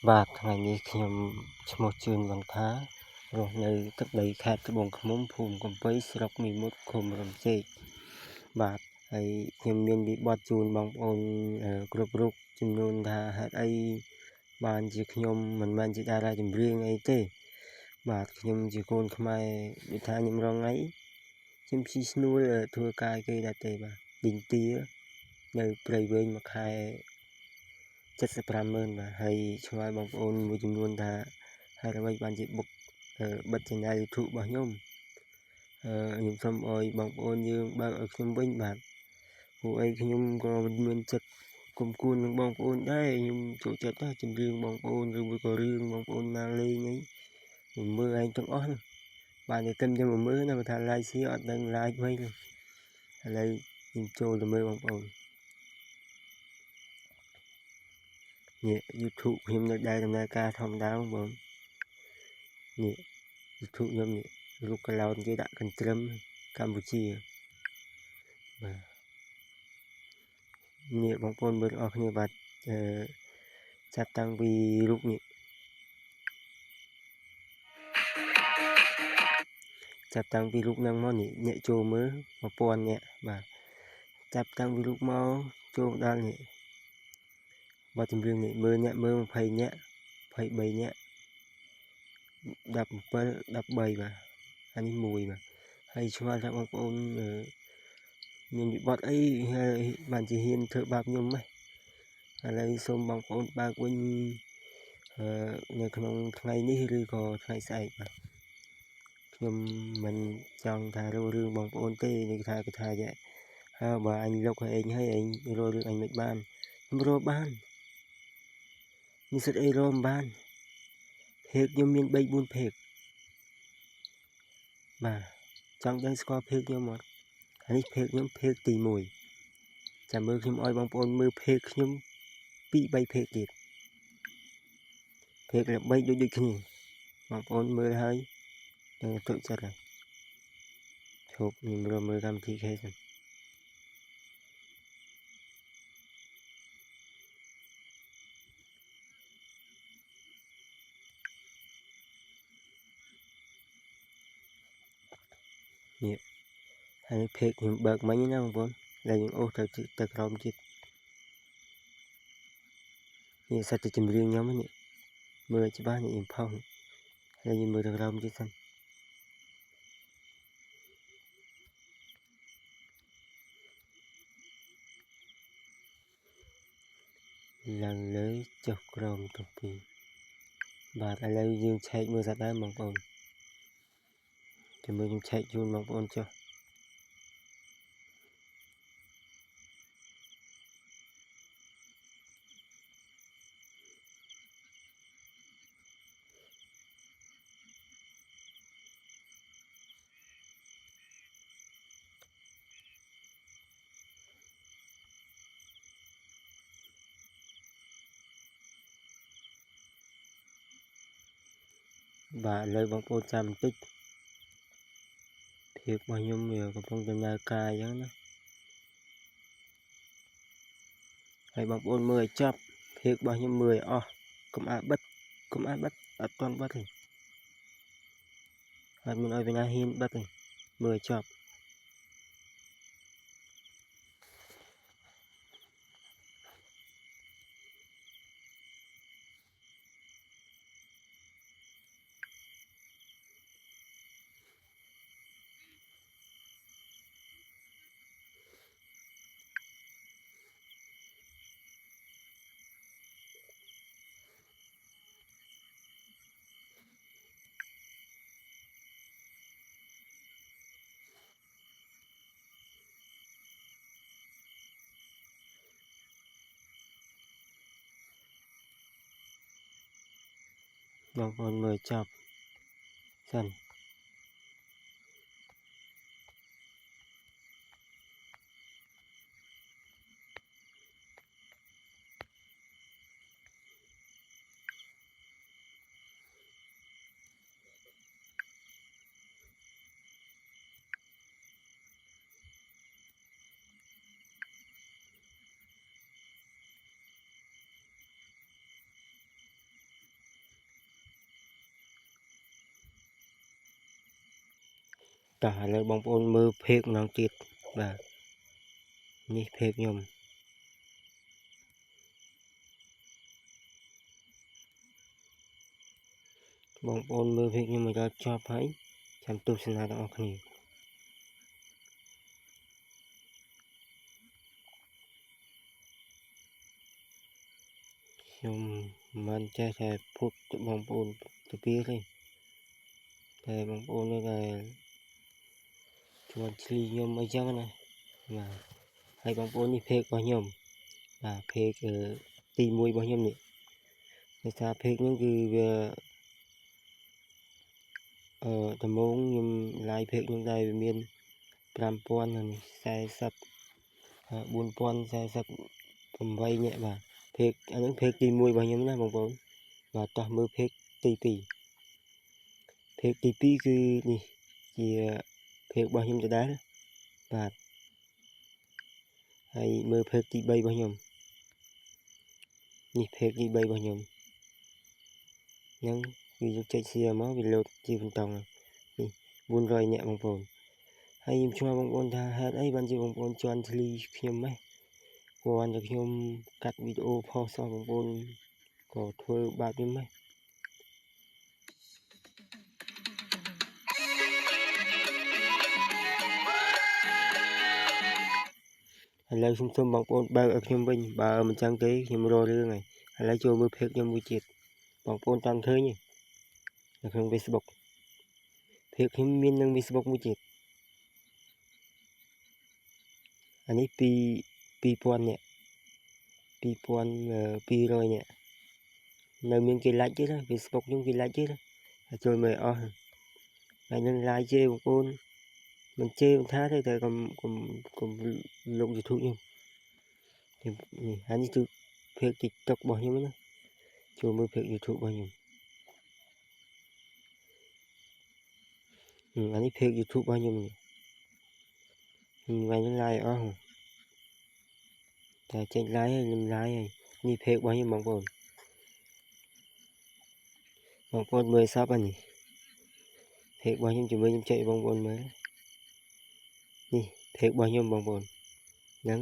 បាទថ្ងៃនេះខ្ញុំឈ្មោះជឿនវណ្ណថារស់នៅទឹកដីខេត្តត្បូងឃ្មុំភូមិកំពៃស្រុកមីមុតឃុំរំចេកបាទហើយខ្ញុំមានវិបត្តិជូនបងប្អូនគ្រប់រូបចំនួនថាហេតុអីបានជាខ្ញុំមិនមែនជាតារាចម្រៀងអីទេបាទខ្ញុំជាកូនខ្មែរដូចថាខ្ញុំរងថ្ងៃខ្ញុំព្យាស្នួលធ្វើការគេដែរទេបាទឌីងទានៅព្រៃវែងមួយខែ75,000បាទហើយឆ្លើយបងប្អូនមួយចំនួនថាហេតុអ្វីបានជាបុកបិទ channel YouTube របស់ខ្ញុំខ្ញុំសូមអោយបងប្អូនយើងបើកឲ្យខ្ញុំវិញបាទព្រោះអីខ្ញុំក៏មានចិត្តគុំគួននឹងបងប្អូនដែរខ្ញុំចូលចិត្តណាចម្រៀងបងប្អូនឬមួយក៏រឿងបងប្អូនមកលេងអីខ្ញុំមើលឯងទាំងអស់បាទតែខ្ញុំមកមើលណាបើថា like share អត់ដឹង like វិញឥឡូវខ្ញុំចូលទៅមើលបងប្អូននេះ YouTube ខ្ញុំនៅដែរដំណើរការធម្មតាបងប្អូននេះ YouTube ខ្ញុំនេះរូប cloud គេដាក់កន្ទ្រឹមកម្ពុជាបាទនេះបងប្អូនមើលអស់គ្នាបាទចាប់តាំងពីរូបនេះចាប់តាំងពីរូបហ្នឹងមកនេះអ្នកចូលមើល 1000 នាក់បាទចាប់តាំងពីរូបមកចូលដល់នេះបាទចម្រៀងនេះមើលអ្នកមើល20 នាក់23 នាក់17 13បាទអានេះមួយបាទហើយឆ្ងល់ថាបងប្អូនមានវិបត្តិអីហើយបានជាហ៊ានធ្វើបាបខ្ញុំហ៎ឥឡូវសូមបងប្អូនបើកវិញនៅក្នុងថ្ងៃនេះឬក៏ថ្ងៃស្អែកបាទខ្ញុំមិនចង់ថារករឿងបងប្អូនទេនេះថាហើយបើអញលុកឲ្យឯងហើយឯងរករឿងអញមិនបានខ្ញុំរកបានមានសិទ្ធអីរកមិនបានភេកខ្ញុំមាន 3-4 ភេកបាទចង់ដឹងស្គាល់ភេកខ្ញុំអត់អានេះភេកខ្ញុំភេកទី1ចាំមើលខ្ញុំឲ្យបងប្អូនមើលភេកខ្ញុំ 2-3 ភេកទៀតភេកល្បីដូចគ្នាបងប្អូនមើលហើយនឹងទុកចិត្តហើយឈប់ខ្ញុំរកមើលកម្មវិធីគេសិននេះហើយភេកខ្ញុំបើកមិញណាបងប្អូនហើយយើងអូសទៅក្រោមទៀតនេះសិតតែចម្រៀងខ្ញុំនេះមើលច្បាស់នេះខ្ញុំផុសហើយយើងមើលទៅក្រោមទៀតសិនឡើងលើចុះក្រោមទៅពីបាទឥឡូវយើងឆែកមើលសាដែរបងប្អូនចាំមើលខ្ញុំឆែកជូនបងប្អូនចុះបាទឥឡូវបងប្អូនចាំបន្តិចភាពរបស់ខ្ញុំវាកំពុងដំណើរការអញ្ចឹងណាហើយបងប្អូនមើលឲ្យចប់ភាពរបស់ខ្ញុំមើលឲ្យអស់កុំអាបិទអត់ទាន់បិទទេអត់មានឲ្យវិញ្ញាហ៊ានបិទទេមើលឲ្យចប់បងប្អូនមើលចប់សិន តោះឥឡូវបងប្អូនមើលเพកម្ដងទៀតបាទនេះเพកខ្ញុំបងប្អូនមើលเพកខ្ញុំមកដល់ចប់ហើយចាំទស្សនាទាំងអស់គ្នាខ្ញុំមិនចេះតែพูดទៅបងប្អូនទៅទៀតទេតែបងប្អូននៅតែជួនឆ្លីខ្ញុំអីចឹងណាបាទហើយបងប្អូននេះเพករបស់ខ្ញុំបាទเพកទី1របស់ខ្ញុំនេះដោយសារเพកហ្នឹងគឺវាដំបូងខ្ញុំ live เพកខ្ញុំដែរវាមាន5040 4048នាក់បាទเพកអាហ្នឹងเพកទី1របស់ខ្ញុំណាបងប្អូនបាទតោះមើលเพកទី2เพកទី2គឺនេះជាเพករបស់ខ្ញុំដដែលបាទហើយមើលเพកទី3របស់ខ្ញុំនេះเพកទី3របស់ខ្ញុំហ្នឹងវាយកចែក share មកវាលោតជាបន្តនេះ400នាក់បងប្អូនហើយខ្ញុំឆ្ងល់បងប្អូនថាហេតុអីបានជាបងប្អូនជន់ឆ្លីខ្ញុំហ៎គ្រាន់តែខ្ញុំកាត់វីដេអូផុសសោះបងប្អូនក៏ធ្វើបាបខ្ញុំហ៎ឥឡូវខ្ញុំសូមបងប្អូនបើកឲ្យខ្ញុំវិញបើមិនចឹងទេខ្ញុំរករឿងហើយឥឡូវចូលមើលเพจខ្ញុំមួយទៀតបងប្អូនតាមឃើញទេនៅក្នុង Facebook เพจខ្ញុំមាននឹង Facebook មួយទៀតអានេះពី2000នាក់2200នាក់នៅមានគេ like ទៀតណា Facebook ខ្ញុំគេ like ទៀតណាហើយចូលមើលអស់ហើយនឹង like ជេរបងប្អូនមិនជេរមិនថាទេតែកុំលុប YouTube ខ្ញុំនេះហើយនេះគឺเพจ TikTok របស់ខ្ញុំណាចូលមើលเพจ YouTube របស់ខ្ញុំអានេះเพจ YouTube របស់ខ្ញុំថ្ងៃនេះ like អស់តែចេញ like ហើយខ្ញុំ like ហើយនេះเพจរបស់ខ្ញុំបងប្អូនមើលសពនេះเพจរបស់ខ្ញុំជាមួយខ្ញុំចែកបងប្អូនមើលនេះเพจរបស់ខ្ញុំបងប្អូនហ្នឹង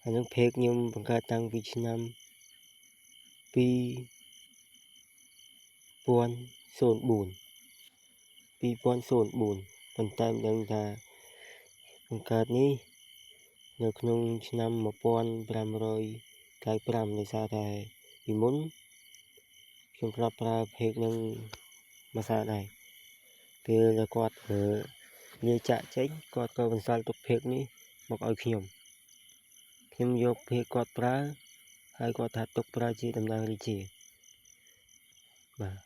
អានឹងเพจខ្ញុំបង្កើតតាំងពីឆ្នាំ2004ប៉ុន្តែមិនដឹងថាបង្កើតនេះនៅក្នុងឆ្នាំ1595ដោយសារតែពីមុនខ្ញុំធ្លាប់ប្រើเพจនឹងមួយសារដែរពេលដែលគាត់លាចាក់ចេញគាត់ក៏បន្សល់ទុកเพจនេះមកឲ្យខ្ញុំយកเพจគាត់ប្រើហើយគាត់ថាទុកប្រើជាតំណាងរាជាបាទ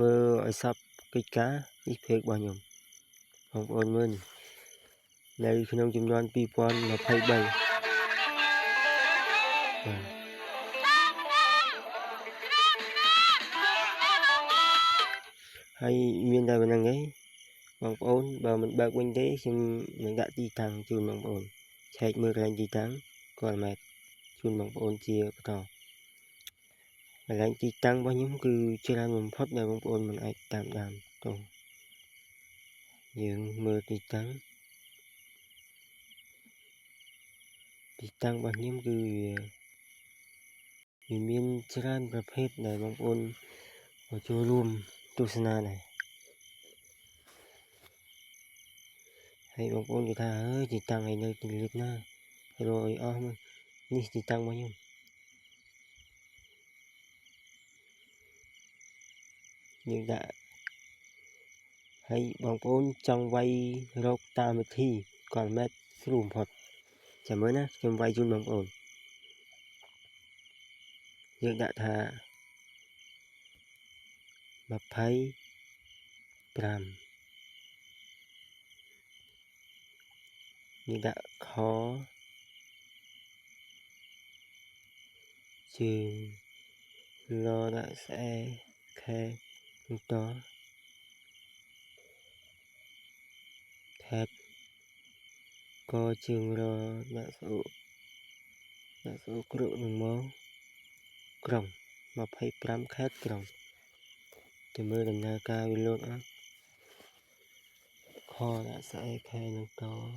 មើលឲ្យសពកិច្ចការនេះเพจរបស់ខ្ញុំបងប្អូនមើលនេះនៅក្នុងចំនួន2023បាទហើយមានតែប៉ុណ្្នឹងឯងបងប្អូនបើមិនបើកវិញទេខ្ញុំនឹងដាក់ទីតាំងជូនបងប្អូនឆែកមើលកន្លែងទីតាំងគាត់ម៉ែជូនបងប្អូនជាបន្តកន្លែងទីតាំងរបស់ខ្ញុំគឺច្រើនបំផុតដែលបងប្អូនមិនអាចតាមដានទៅយើងមើលទីតាំងរបស់ខ្ញុំគឺវាមានច្រើនប្រភេទដែលបងប្អូនក៏ចូលរួមទស្សនាដែរហើយបងប្អូនគេថាអើយទីតាំងឯនៅទីលិចណារកឲ្យអស់មកនេះទីតាំងរបស់ខ្ញុំយើងដាក់ហើយបងប្អូនចង់វាយរកតាមវិធីគាត់ម៉ែត្រស្រួលបំផុតចាំមើលណាខ្ញុំវាយជូនបងប្អូនយើងដាក់ថា25យើងដាក់ខជើងលដាក់ស្អែខែបន្តថែបកជើងរដាក់ស្អូគ្រក់នឹងមកក្រុង25ខេត្តក្រុងទៅមើលដំណើរការវាលោតអត់ខ kho đã sẽ khai nó có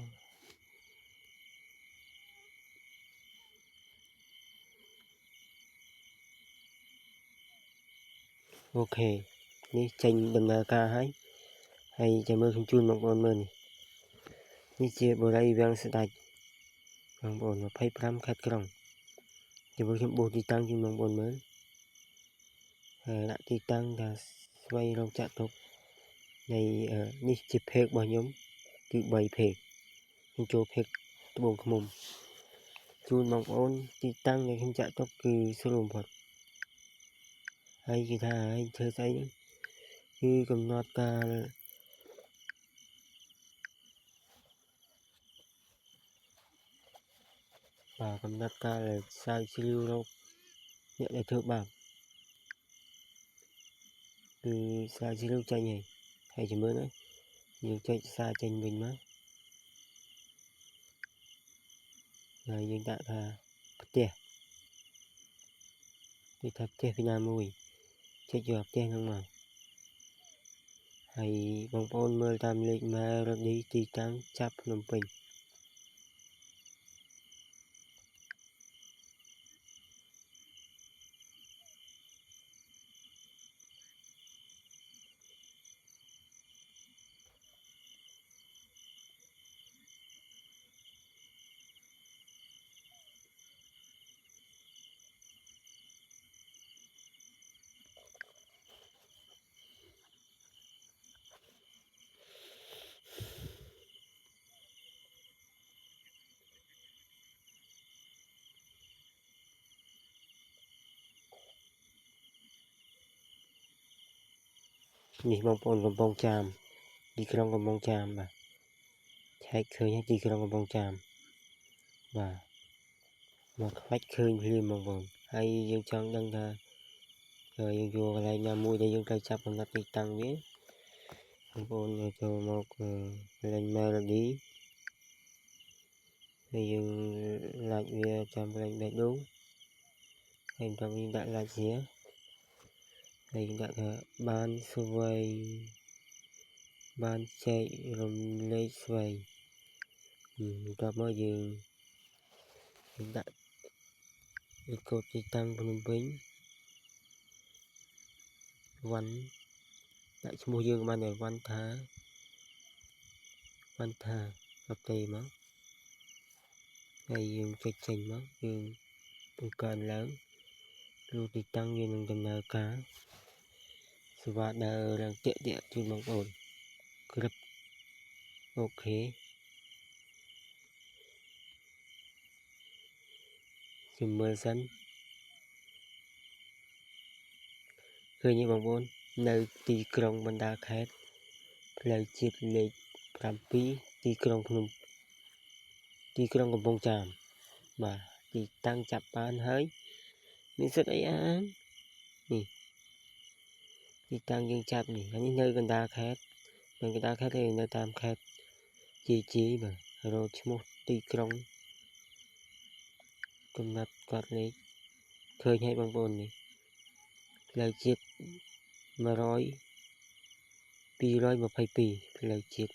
ok ní tranh đầm nà ca hay chào mơ không chun bằng bọn mình ní chia bồ đây vang sẽ đạch bằng bọn mà phay pram khát còng chào mơ không bồ đi tăng chun bằng bọn mới đã đi tăng là xoay rong chặt tục này ní chụp phê bao nhóm cứ bày phê nhưng cho phê bông không mồm chun bằng bọn đi tăng này không chặt tục cứ số lùm phật hay kỳ tha hay chơi say cứ cầm nọt ca và cầm nọt ca là sai siêu đâu nhận lại thượng bảng từ sai siêu tranh này hay chỉ mới nữa nhiều chơi xa tranh mình mà rồiយើងដាក់ថាផ្ទះទីថាផ្ទះពីណាមួយចុចយកផ្ទះហ្នឹងមកហើយបងប្អូនមើលតាមលេខម៉ែរឌីទីតាំងចាប់ភ្នំពេញនេះបងប្អូនកំពង់ចាមទីក្រុងកំពង់ចាមបាទឆែកឃើញទីក្រុងកំពង់ចាមបាទមកខ្វាច់ឃើញភ្លាមបងប្អូនហើយយើងចង់ដឹងថាយើងយកកន្លែងណាមួយដែលយើងត្រូវចាប់កំណត់ទីតាំងវាបងប្អូនចូលមកកន្លែង Melody ហើយយើងឡាច់វាចាំកន្លែងបេះដូងហើយបន្តយើងដាក់ឡាច់វាហើយយើងដាក់ថាបានស្វែងបានចែករំលែកស្វែងបន្ទាប់មកយើងដាក់កូដទីតាំងភ្នំពេញវ៉ាន់ដាក់ឈ្មោះយើងបានតែវ៉ាន់ថាអត់ទេមកហើយយើងចុចចេញមកយើងបង្កើនឡើងរូបទីតាំងវានឹងដំណើរការសេវាដើរឡើងតាក់ជូនបងប្អូនក្រឹបអូខេខ្ញុំមើលសិនឃើញទេបងប្អូននៅទីក្រុងបណ្ដាខេត្តផ្លូវជាតិលេខ7ទីក្រុងកំពង់ចាមបាទទីតាំងចាប់បានហើយមានសិទ្ធអីអាននេះទីតាំងយើងចាប់នេះហើយនេះនៅកណ្ដាលខេត្តទេនៅតាមខេត្តជាបាទរកឈ្មោះទីក្រុងកំណត់កត់លេខឃើញហើយបងប្អូននេះផ្លូវជាតិ222ផ្លូវជាតិ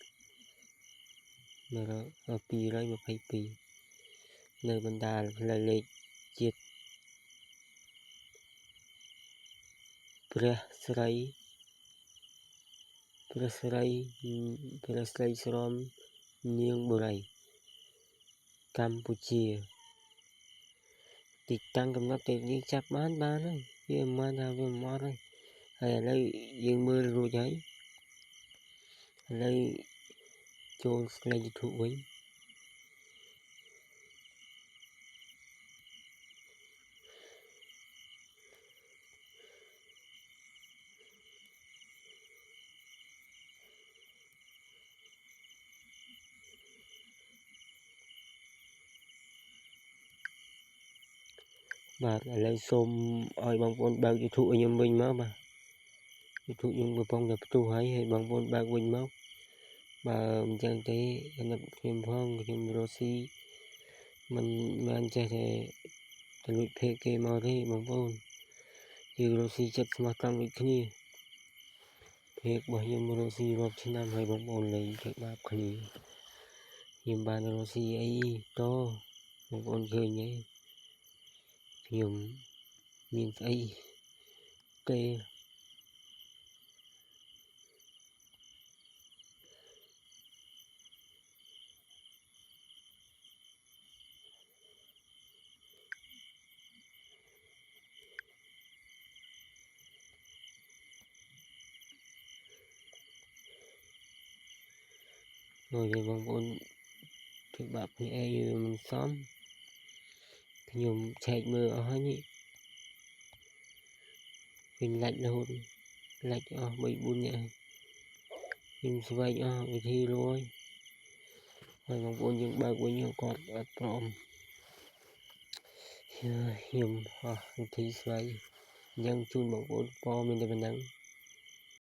222នៅបណ្ដាលផ្លូវលេខជាតិព្រះស្រីស្រមនាងបុរីកម្ពុជាទីតាំងកំណត់តែយើងចាប់បានហើយវាមិនថាវាមិនអត់ហើយឥឡូវយើងមើលរួចហើយឥឡូវចូលស្លេក YouTube វិញបាទឥឡូវសូមឲ្យបងប្អូនបើក YouTube ឲ្យខ្ញុំវិញមកបាទ YouTube ខ្ញុំកំពុងតែផ្ទុះហើយបងប្អូនបើកវិញមកបើមិនចឹងទេអាណិតខ្ញុំផងខ្ញុំរស់ស៊ីមិនមែនចេះតែលួចភេកគេមកទេបងប្អូនយើងរស់ស៊ីចិត្តស្មោះត្រង់ដូចគ្នា việc của hiểm Rosie rộp trên năm hay bóng ôn lấy việc bạp khỉ hiểm bàn Rosie ấy to bóng ôn khơi nhé hiểm miền ấy tê rồi về bóng ôn việc bạp thì ai mình xóm hiểm chạy mưa ở hết nhỉ mình lạnh hôn lạnh ở mấy buôn nhẹ hiểm xoay ở cái thi rồi rồi bóng ôn những bài của nhiều con ở trộm hiểm thì xoay dân chun bóng ôn po mình để mình nắng